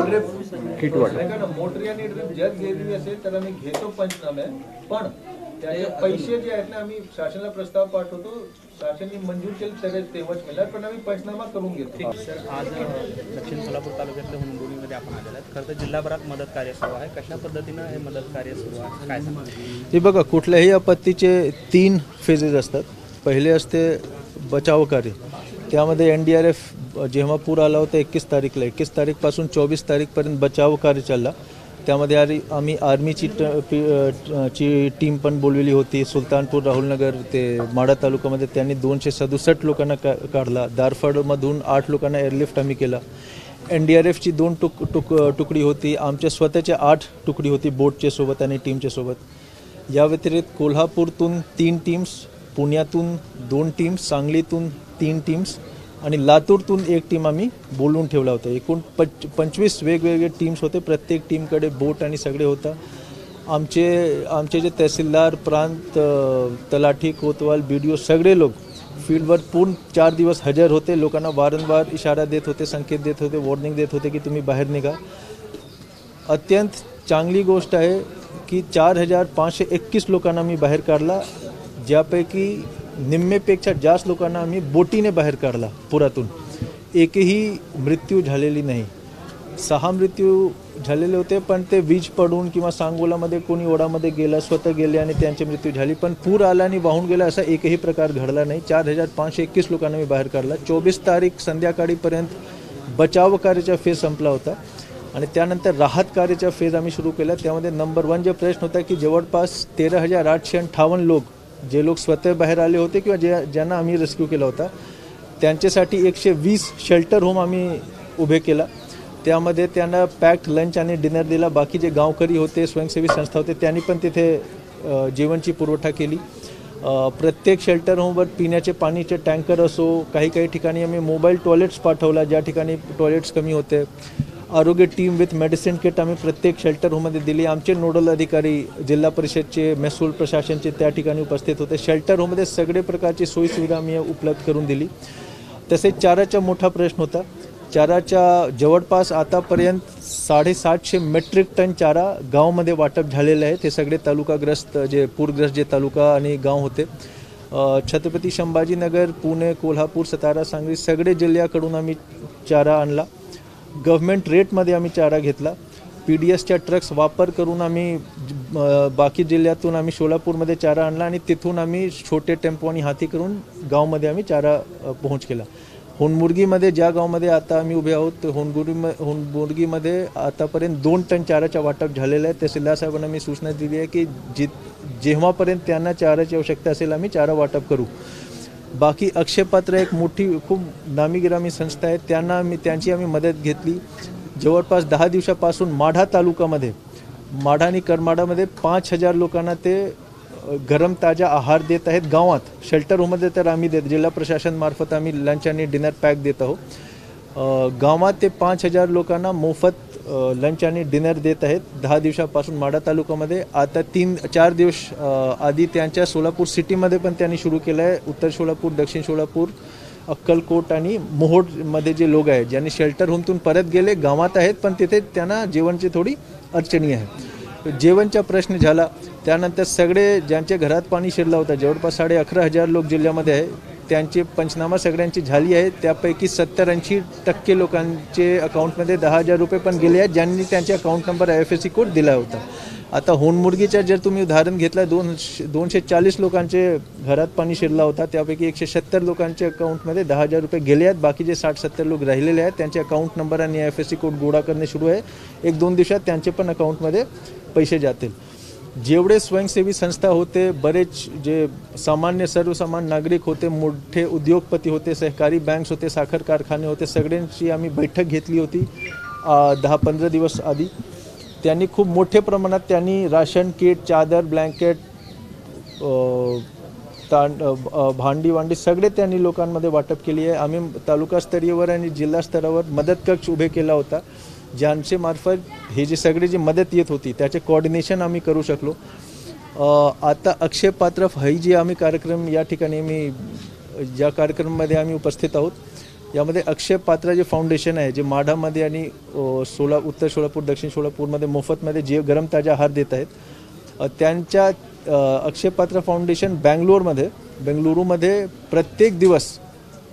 Kit वाटप नाही का ना, मोटरी आणि ड्रिप जर गेली असेल तर आम्ही घेतो पंचनामे, पण त्याचे पैसे जे आहेत ना आम्ही शासनाला प्रस्ताव पाठवतो, शासनाने मंजूर केले तरच तेव्हाच मिळणार, पण आम्ही पंचनामा करून घेतो. सर, आज दक्षिण सोलापूर तालुक्यातल्या हुंडोळीमध्ये आपण आलेलो आहात. खरं तर जिल्हाभरात मदत कार्य सुरू आहे. कशा पद्धतीनं हे मदत कार्य सुरू आहे, काय सांगा? हे बघा, कुठल्याही आपत्तीचे 3 फेजेस असतात. पहिले असते बचाव कार्य, त्यामध्ये NDRF जेव्हा पूर आला होता 21 तारीखला, 21 तारीखपासून 24 तारीखपर्यंत बचाव कार्य चालला. त्यामध्ये आम्ही आर्मीची टीम पण बोलवली होती. सुलतानपूर, राहुलनगर ते माढा तालुक्यामध्ये त्यांनी 267 लोकांना काढला. दारफाडमधून 8 लोकांना एअरलिफ्ट आम्ही केला. NDRFची 2 तुकडी होती. आमच्या स्वतःच्या 8 तुकडी होती बोटच्या सोबत आणि टीमच्या सोबत. या व्यतिरिक्त कोल्हापूरतून 3 टीम्स, पुण्यातून 2 टीम्स, सांगलीतून 3 टीम्स आणि लातूरतून 1 टीम आम्ही बोलवून ठेवला होता. एकूण 25 वेगवेगळे टीम्स होते. प्रत्येक टीमकडे बोट आणि सगळे होता. आमचे जे तहसीलदार, प्रांत तलाठी, कोतवाल, BDO सगळे लोक फील्डवर पूर्ण 4 दिवस हजर होते. लोकांना वारंवार इशारा देत होते, संकेत देत होते, वॉर्निंग देत होते की तुम्ही बाहेर निघा. अत्यंत चांगली गोष्ट आहे की 4521 लोकांना मी बाहेर काढला, ज्यापैकी निम्मेपेक्षा जास्त लोकांना आम्ही बोटीने बाहेर काढला पुरातून. एकही मृत्यू झालेली नाही. 6 मृत्यू झालेले होते, पण ते वीज पडून किंवा सांगोलामध्ये कोणी ओढामध्ये गेला, स्वतः गेले आणि त्यांची मृत्यू झाली. पण पूर आला आणि वाहून गेला असा एकही प्रकार घडला नाही. 4521 लोकांना मी बाहेर काढला. 24 तारीख संध्याकाळीपर्यंत बचाव कार्याचा फेज संपला होता आणि त्यानंतर राहत कार्याचा फेज आम्ही सुरू केला. त्यामध्ये नंबर 1 जो प्रश्न होता की जवळपास 13,858 लोक, जे लोक स्वतः बाहेर आले होते किंवा ज्यांना आम्ही रेस्क्यू केला होता, त्यांच्यासाठी 120 शेल्टर होम आम्ही उभे केला. त्यामध्ये त्यांना पॅक्ड लंच आणि डिनर दिला. बाकी जे गावकरी होते, स्वयंसेवी संस्था होते, त्यांनी पण तिथे जेवणची पुरवठा केली. प्रत्येक शेल्टर होमवर पिण्याचे पाणीचे टँकर असो, काही ठिकाणी आम्ही मोबाईल टॉयलेट्स पाठवला ज्या ठिकाणी टॉयलेट्स कमी होते. आरोग्य टीम विथ मेडिसिन किट आम्ही प्रत्येक शेल्टर होममध्ये दिली. आमचे नोडल अधिकारी जिल्हा परिषदचे, महसूल प्रशासनचे त्या ठिकाणी उपस्थित होते. शेल्टर होममध्ये सगळे प्रकारची सोयीसुविधा आम्ही उपलब्ध करून दिली. तसेच चाराचा मोठा प्रश्न होता. चाराच्या जवळपास आतापर्यंत 750 मेट्रिक टन चारा गावामध्ये वाटप झालेले आहे. ते सगळे तालुकाग्रस्त, जे पूरग्रस्त जे तालुका आणि गाव होते. छत्रपती संभाजीनगर, पुणे, कोल्हापूर, सातारा, सांगली सगळे जिल्ह्याकडून आम्ही चारा आणला. गव्हर्मेंट रेटमध्ये आम्ही चारा घेतला. PDSच्या ट्रक्स वापर करून आम्ही बाकी जिल्ह्यातून आम्ही सोलापूरमध्ये चारा आणला आणि तिथून आम्ही छोटे टेम्पो आणि हाती करून गावामध्ये आम्ही चारा पोहोच केला. होनमुर्गीमध्ये, ज्या गावामध्ये आता आम्ही उभे आहोत, होनमुर्गीमध्ये आतापर्यंत 2 टन चाराचा वाटप झालेला आहे. तहसीलदार साहेबांना मी सूचना दिली आहे की जेव्हापर्यंत त्यांना चाराची आवश्यकता असेल आम्ही चारा वाटप करू. बाकी अक्षयपात्र एक मोठी खूप नामीगिरामी संस्था आहे, त्यांची आम्ही मदत घेतली. जवळपास 10 दिवसापासून माढा तालुक्यामध्ये, माढा आणि करमाडामध्ये 5000 लोकांना ते गरम ताजा आहार देत आहेत. गावात शेल्टर होममध्ये तर आम्ही जिल्हा प्रशासनमार्फत आम्ही लंच आणि डिनर पॅक देत आहोत. गावात ते 5000 लोकांना मोफत लंच आणि डिनर देत आहेत 10 दिवसापासून माढा तालुक्यामध्ये. आता 3-4 दिवस आधी त्यांच्या सोलापूर सिटीमध्ये पण त्यांनी सुरू केलं आहे. उत्तर सोलापूर, दक्षिण सोलापूर, अक्कलकोट आणि मोहोळमध्ये जे लोक आहेत, ज्यांनी शेल्टर होमतून परत गेले, गावात आहेत पण तिथे त्यांना जेवणची थोडी अडचणी आहे. जेवणचा प्रश्न झाला. त्यानंतर सगळे ज्यांच्या घरात पाणी शिरला होता, जवळपास 11,500 लोक जिल्ह्यामध्ये आहे, त्यांची पंचनामा सगळ्यांची झाली आहे. त्यापैकी 70-80% लोकांचे अकाउंटमध्ये 10,000 रुपये पण गेले आहेत, ज्यांनी त्यांचे अकाउंट नंबर IFSC कोड दिला होता. आता होनमुर्गीचं जर तुम्ही उदाहरण घेतलं, 240 लोकांचे घरात पाणी शिरला होता, त्यापैकी 170 लोकांच्या अकाउंटमध्ये 10,000 रुपये गेले आहेत. बाकी जे 60-70 लोक राहिलेले आहेत त्यांचे अकाउंट नंबर आणि IFSC कोड गोळा करणे सुरू आहे. 1-2 दिवसात त्यांचे पण अकाउंटमध्ये पैसे जातील. जेवढे स्वयंसेवी संस्था होते, बरेच जे सर्वसामान्य नागरिक होते, मोठे उद्योगपती होते, सहकारी बँक्स होते, साखर कारखाने होते, सगळ्यांची आम्ही बैठक घेतली होती 10-15 दिवस आधी. त्यांनी खूप मोठ्या प्रमाणात त्यांनी राशन किट, चादर, ब्लँकेट, भांडी वांडी सगळे त्यांनी लोकांमध्ये वाटप केली आहे. आम्ही तालुकास्तरीयवर आणि जिल्हा स्तरावर मदत कक्ष उभे केला होता, ज्यांचे मार्फत हे जे सगळे जी मदत येत होती त्याचे कोऑर्डिनेशन आम्ही करू शकलो. आता अक्षय पात्र ही जी आम्ही कार्यक्रम या ठिकाणी ज्या कार्यक्रमामध्ये आम्ही उपस्थित आहोत, यामध्ये अक्षय पात्रा जे फाउंडेशन आहे, जे माढामध्ये आणि उत्तर सोलापूर, दक्षिण सोलापूरमध्ये मोफतमध्ये जे गरम ताजा आहार देत आहेत, त्यांच्या अक्षय पात्रा फाउंडेशन बेंगलुरूमध्ये प्रत्येक दिवस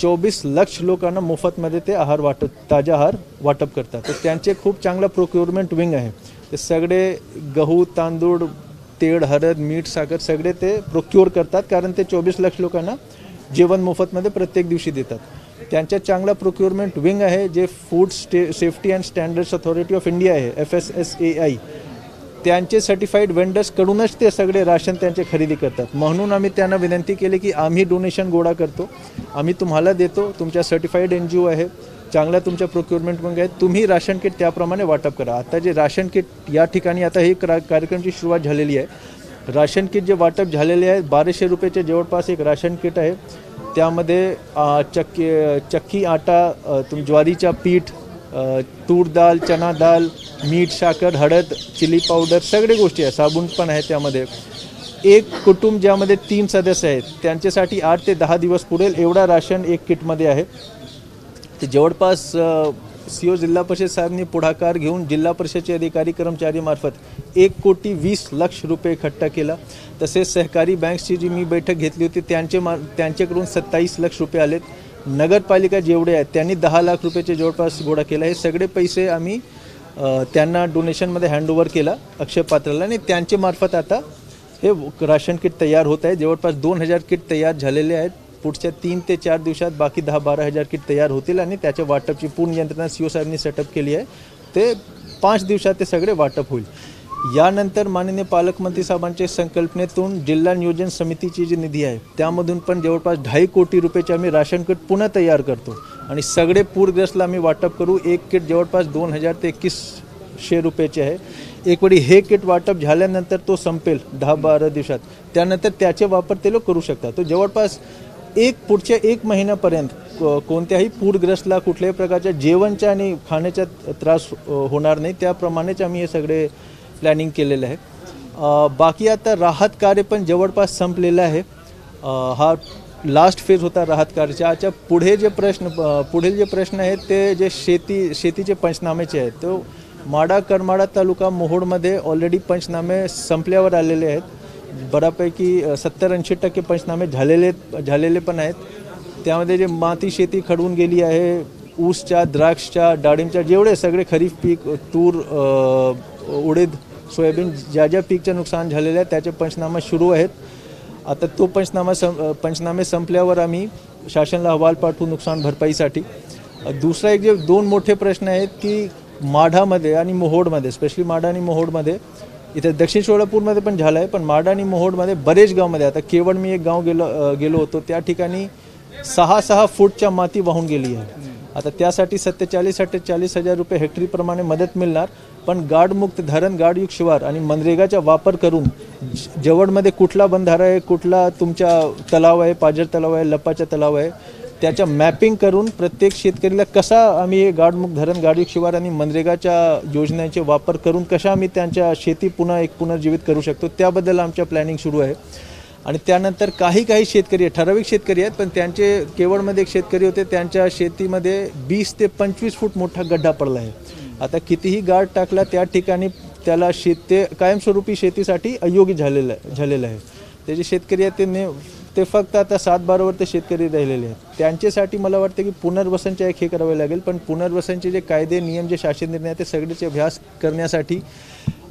24 लाख लोकांना मोफतमध्ये ते ताजा आहार वाटप करतात. तर त्यांचे खूप चांगला प्रोक्युरमेंट विंग आहे. ते सगळे गहू, तांदूळ, तेल, हळद, मीठ, साखर सगळे ते प्रोक्युअर करतात, कारण ते 24 लाख लोकांना जेवण मोफतमध्ये प्रत्येक दिवशी देतात. त्यांच्या चांगला प्रोक्युरमेंट विंग आहे, जे food safety and standards authority of India आहे, FSSAI, त्यांचे सर्टिफाईड वेंडर्सकडूनच ते सगळे राशन त्यांचे खरेदी करतात. म्हणून आम्ही त्यांना विनंती केली की आम्ही डोनेशन गोळा करतो, आम्ही तुम्हाला देतो, तुमच्या सर्टिफाईड NGO आहे, चांगला तुमच्या प्रोक्युरमेंट विंग आहे, तुम्ही राशन किट त्याप्रमाणे वाटप करा. आता जे राशन किट या ठिकाणी आता ही कार्यक्रमाची सुरुवात झालेली आहे. राशन किट जे वाटप झालेले आहे 1200 रुपयाचे जवळपास एक राशन किट आहे. त्यामध्ये चक्की आटा, ज्वारीचा पीठ, तूर डाळ, चना डाळ, मीठ, साखर, हळद, चिली पावडर सगळे गोष्टी आहे, साबण पण आहे. त्यामध्ये एक कुटुंब ज्यामध्ये 3 सदस्य आहेत त्यांच्यासाठी 8 ते 10 दिवस पुरेल एवढा राशन एक किटमध्ये आहे. ते जवळपास CO जिल्हा परिषद साहेबांनी पुढाकार घेऊन जिल्हा परिषदचे अधिकारी कर्मचारी मार्फत 1,20,00,000 रुपये इकट्ठा केला. तसेच सहकारी बँक्सची जी मी बैठक घेतली होती त्यांच्याकडून 27 लाख रुपये आलेत. नगरपालिका जेवढे आहेत त्यांनी 10 लाख रुपयाचे जवळपास गोळा केला. हे सगळे पैसे आम्ही त्यांना डोनेशनमध्ये हँडओव्हर केला अक्षय पात्राला, आणि त्यांच्या मार्फत आता हे राशन किट तयार होत आहे. जवळपास 2000 किट तयार झालेले आहेत. पुढच्या 3 ते 4 दिवसात बाकी 10-12 हजार किट तयार होतील आणि त्याच्या वाटपची पूर्ण यंत्रणा CO साहेबांनी सेटअप केली आहे. ते 5 दिवसात ते सगळे वाटप होईल. यानंतर माननीय पालकमंत्री साहेबांच्या संकल्पनेतून जिल्हा नियोजन समितीची जी निधी आहे त्यामधून पण जवळपास 2.5 कोटी रुपयाचे आम्ही राशन किट पुन्हा तयार करतो आणि सगळे पूरग्रस्तला आम्ही वाटप करू. एक किट जवळपास 2000 ते 2100 रुपयाचे आहे. एक वेळी हे किट वाटप झाल्यानंतर तो संपेल 10-12 दिवसात. त्यानंतर त्याचे वापर ते लोक करू शकतात. तो जवळपास पुढच्या 1 महिन्यापर्यंत कोणत्याही पूरग्रस्तला कुठल्याही प्रकारच्या जेवणच्या आणि खाण्याचा त्रास होणार नाही. त्याप्रमाणेच आम्ही हे सगळे प्लॅनिंग केलेलं आहे. बाकी आता राहत कार्य पण जवळपास संपलेलं आहे. हा लास्ट फेज होता राहत कार्याच्या. पुढील जे प्रश्न आहेत ते जे शेतीचे पंचनामेचे आहेत, तो करमाळा तालुका मोहोडमध्ये ऑलरेडी पंचनामे संपल्यावर आलेले आहेत. बऱ्यापैकी 70-80% पंचनामे झालेले पण आहेत. त्यामध्ये जे माती शेती खडून गेली आहे, ऊसच्या, द्राक्षच्या, डाळिंबच्या, जेवढे सगळे खरीप पीक, तूर, उडीद, सोयाबीन, ज्या पीकचं नुकसान झालेलं आहे त्याचे पंचनामे सुरू आहेत. आता तो पंचनामे संपल्यावर आम्ही शासनाला अहवाल पाठवू नुकसान भरपाईसाठी. दुसरा एक जे 2 मोठे प्रश्न आहेत की माढामध्ये आणि मोहोडमध्ये, स्पेशली माढा आणि मोहोडमध्ये, इथे दक्षिण सोलापूरमध्ये पण झालं आहे, पण माढा आणि मोहोडमध्ये बरेच गावमध्ये, आता केवळ मी एक गाव गेलो होतो, त्या ठिकाणी 6 फूटच्या माती वाहून गेली आहे. आता त्यासाठी 47-48 हजार रुपये हेक्टरीप्रमाणे मदत मिळणार. पण गाडमुक्त धरण, गाडयुक्त शिवार आणि मनरेगाचा वापर करून जवळमध्ये कुठला बंधारा आहे, कुठला तुमचा तलाव आहे, पाझर तलाव आहे, लपाचा तलाव आहे, त्याच्या मॅपिंग करून प्रत्येक शेतकरीला कसा आम्ही गाडमुक्त धरण, गाडयुक्त शिवार आणि मनरेगाच्या योजनांचे वापर करून कशा आम्ही त्यांच्या शेती पुनर्जीवित करू शकतो, त्याबद्दल आमच्या प्लॅनिंग सुरू आहे. आणि त्यानंतर काही शेतकरी आहेत, ठराविक शेतकरी आहेत, पण त्यांचे केवळमध्ये एक शेतकरी होते, त्यांच्या शेतीमध्ये 20 ते 25 फूट मोठा गड्डा पडला आहे. आता कितीही गाड टाकला त्या ठिकाणी त्याला ते कायमस्वरूपी शेतीसाठी अयोग्य झालेलं आहे. ते जे शेतकरी आहेत ते फक्त आता 7-12 ते शेतकरी राहिलेले आहेत. त्यांच्यासाठी मला वाटतं की पुनर्वसनचे हे करावे लागेल. पण पुनर्वसनचे जे कायदे नियम, जे शासन निर्णय आहेत, ते सगळेचे अभ्यास करण्यासाठी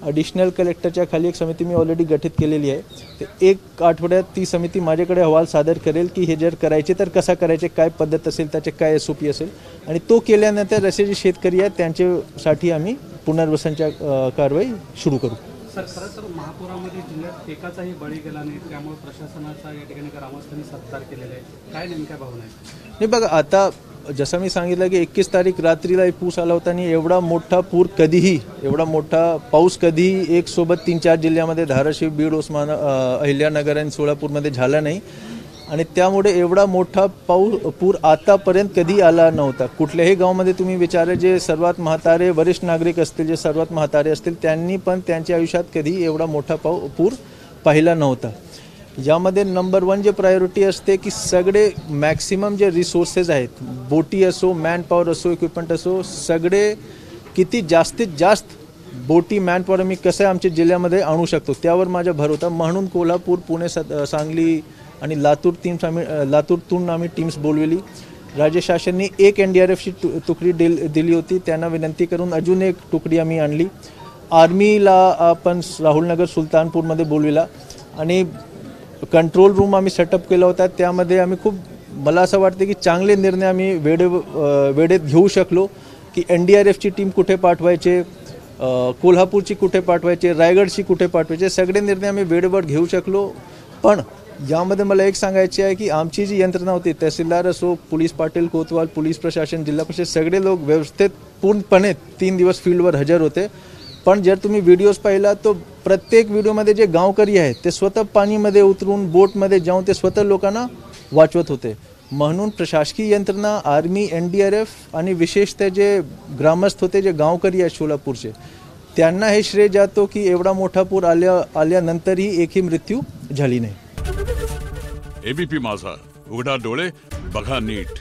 ॲडिशनल कलेक्टरच्या खाली एक समिती मी ऑलरेडी गठीत केलेली आहे. ते 1 आठवड्यात ती समिती माझ्याकडे अहवाल सादर करेल की हे जर करायचे तर कसा करायचे, काय पद्धत असेल, त्याचे काय SOP असेल, आणि तो केल्यानंतर असे जे शेतकरी आहेत त्यांच्यासाठी आम्ही पुनर्वसनच्या कारवाई सुरू करू. सर, खरं तर महापुरामध्ये जिल्ह्यात एकाचाही बळी गेला नाही, त्यामुळे प्रशासनाचा या ठिकाणी ग्रामस्थांनी सत्कार केलेला आहे. काय नेमक्या भावना आहेत? नाही बघा, आता जसं मी सांगितलं की 21 तारीख रात्रीला पूस आला होता आणि एवढा मोठा पाऊस कधीही एक सोबत 3-4 जिल्ह्यामध्ये, धाराशिव, बीड, अहिल्यानगर आणि सोलापूरमध्ये झाला नाही. आणि त्यामुळे एवढा मोठा पूर आतापर्यंत कधी आला नव्हता. कुठल्याही गावामध्ये तुम्ही विचारा, जे सर्वात म्हातारे वरिष्ठ नागरिक असतील, जे सर्वात म्हातारे असतील, त्यांनी पण त्यांच्या आयुष्यात कधी एवढा मोठा पूर पाहिला नव्हता. यामध्ये नंबर 1 जे प्रायोरिटी असते की सगळे मॅक्सिमम जे रिसोर्सेस आहेत, बोटी असो, मॅन पॉवर असो, इक्विपमेंट असो, सगळे किती जास्तीत जास्त बोटी मॅन पॉवर आम्ही कसं आमच्या जिल्ह्यामध्ये आणू शकतो त्यावर माझा भर होता. म्हणून कोल्हापूर, पुणे, सांगली आणि लातूरतून आम्ही टीम्स बोलवली. राज्य शासनाने एक NDRFची तुकडी दिली होती. त्यांना विनंती करून अजून एक तुकडी आम्ही आणली. आर्मीला आपण राहुलनगर, सुलतानपूरमध्ये बोलविला आणि कंट्रोल रूम आम्ही सेटअप केला होता. त्यामध्ये आम्ही खूप, मला असं वाटतं की चांगले निर्णय आम्ही वेळेत घेऊ शकलो की NDRFची टीम कुठे पाठवायचे, कोल्हापूरची कुठे पाठवायचे, रायगडची कुठे पाठवायचे, सगळे निर्णय आम्ही वेळेवर घेऊ शकलो. पण यामध्ये मला एक सांगायचे आहे की आमची जी यंत्रणा होती, तहसीलदार असो, पोलीस पाटील, कोतवाल, पोलीस प्रशासन, जिल्हा परिषद, सगळे लोक व्यवस्थित पूर्णपणे 3 दिवस फील्डवर हजर होते. पण जर तुम्ही व्हिडिओज पाहिला तर प्रत्येक व्हिडिओमध्ये जे गावकरी आहेत ते स्वतः पाणीमध्ये उतरून बोटमध्ये जाऊन ते स्वतः लोकांना वाचवत होते. म्हणून प्रशासकीय यंत्रणा, आर्मी, NDRF आणि विशेषतः जे ग्रामस्थ होते, जे गावकरी आहेत सोलापूरचे, त्यांना हे श्रेय जातो की एवढा मोठा पूर आल्यानंतरही एकही मृत्यू झाली नाही. ABP माझा, उघडा डोळे बघा नीट.